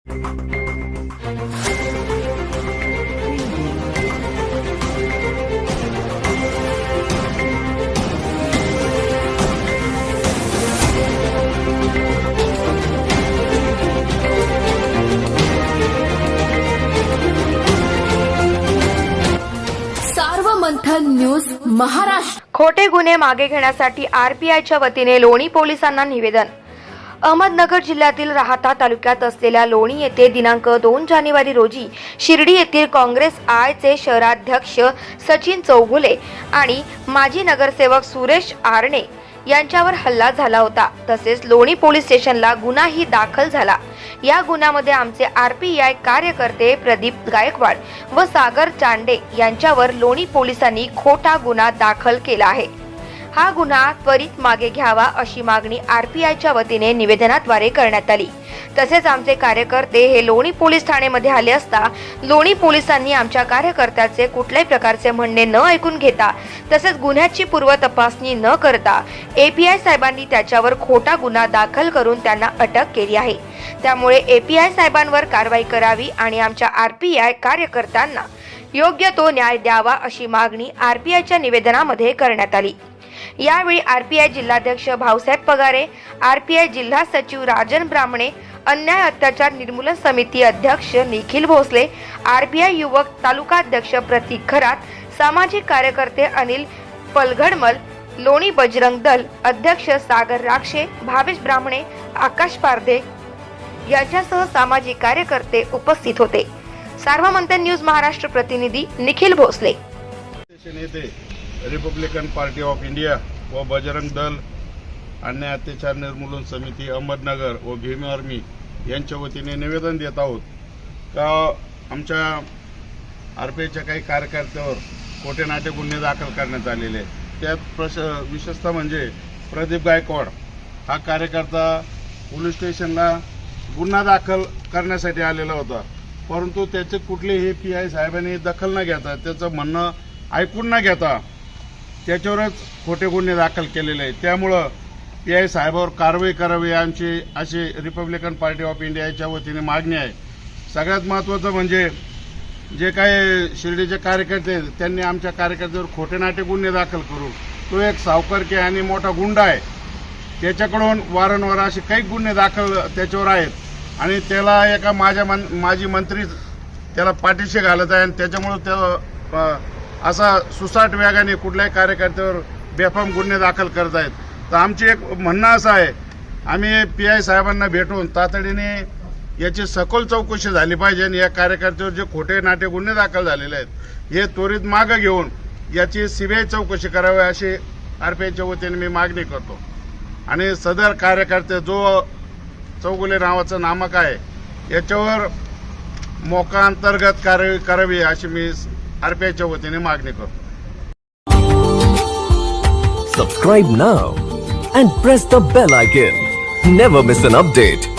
मंथन news Maharashtra. खोटे गुन्हे मागे घेण्यासाठी आरपीआयच्या वतीने लोणी पोलिसांना निवेदन। अहमदनगर जिल्ह्यातील राहाता तालुक्यात असलेल्या लोणी येथे दिनांक 2 जानेवारी रोजी शिर्डी येथील काँग्रेस आयचे शहराध्यक्ष सचिन चौगुले आणि माजी नगरसेवक सुरेश आरणे यांच्यावर हल्ला झाला होता। तसेच लोणी पोलीस स्टेशनला गुन्हाही दाखल झाला। या गुन्ह्यामध्ये आमचे आरपीआय कार्यकर्ते प्रदीप गायकवाड व सागर चांडे यांच्यावर लोणी पोलिसांनी खोटा गुन्हा दाखल केला आहे। हा गुन्हा त्वरित मागे घ्यावा अशी मागणी आरपीआयच्या वतीने निवेदनाद्वारे करण्यात आली। तसेच आमचे कार्यकर्ते हे लोणी पोलीस ठाण्यामध्ये आले असता लोणी पोलिसांनी आमच्या कार्यकर्त्याचे कुठल्याही प्रकारचे म्हणणे न ऐकून घेता तसेच गुन्ह्याची पूर्व तपासणी न करता एपीआय साहेबांनी त्याच्यावर खोटा गुन्हा दाखल करून त्यांना अटक केली आहे। त्यामुळे एपीआय साहेबांवर कारवाई करावी आणि आमच्या आरपीआय कार्यकर्त्यांना योग्य तो न्याय द्यावा अशी मागणी आरपीआयच्या निवेदनामध्ये करण्यात आली। यावेळी आरपीआय जिल्हाध्यक्ष भाऊसाहेब पगारे, आरपीआय जिल्हा सचिव राजन ब्राह्मणे, अन्याय अत्याचार निर्मूलन समिती अध्यक्ष निखिल भोसले, आरपीआय युवक तालुका अध्यक्ष प्रतीक खरात, सामाजिक कार्यकर्ते अनिल पलघडमल, लोणी बजरंग दल अध्यक्ष सागर राक्षे, भावेश ब्राह्मणे, आकाश पारदे यांच्यासह सामाजिक कार्यकर्ते उपस्थित होते। सार्वमंथन न्यूज महाराष्ट्र प्रतिनिधी Nikhil Bhosale. Republican Party of India व बजरंग दल अन्याय अत्याचार निर्मूलन समिती अहमदनगर व भीम आर्मी यांच्या वतीने निवेदन देत आहोत का आमच्या आरपीआयच्या काही कार्यकर्त्यावर खोटे नाटे गुन्हे दाखल करण्यात आलेले आहेत। त्यात विशेषतः म्हणजे प्रदीप गायकवाड हा कार्यकर्ता पोलीस स्टेशनला गुन्हा दाखल करण्यासाठी आलेला होता, परंतु त्याचे कुठलेही पीआय साहेबांनी दखल न घेता त्याचं म्हणणं ऐकून न घेता त्याच्यावरच खोटे गुन्हे दाखल केलेले आहेत। त्यामुळं पीआय साहेबावर कारवाई करावी आमची अशी रिपब्लिकन पार्टी ऑफ इंडियाच्या वतीने मागणी आहे। सगळ्यात महत्त्वाचं म्हणजे जे काही शिर्डीचे कार्यकर्ते आहेत त्यांनी आमच्या कार्यकर्त्यावर खोटे नाटे गुन्हे दाखल करून तो एक सावकारकी आणि मोठा गुंडा आहे, त्याच्याकडून वारंवार असे काही गुन्हे दाखल त्याच्यावर आहेत आणि त्याला एका माजी मंत्री त्याला पाठीशी घालत आहे आणि त्याच्यामुळे त्या असा सुसाट वेगाने कुठल्याही कार्यकर्त्यावर बेफाम गुन्हे दाखल करत आहेत। तर आमची एक म्हणणं असं आहे, आम्ही पीआय साहेबांना भेटून तातडीने याची सखोल चौकशी झाली पाहिजे आणि या कार्यकर्त्यावर जे खोटे नाटे गुन्हे दाखल झालेले आहेत हे त्वरित मागे घेऊन याची सीबीआय चौकशी करावी अशी आरपीआयच्या वतीने मी मागणी करतो आणि सदर कार्यकर्ते जो चौगुले नावाचं नामक आहे याच्यावर मोका अंतर्गत कारवाई करावी अशी मी आरपीआयच्या वतीने मागणी करतो। Subscribe now and press the bell icon. Never miss an update.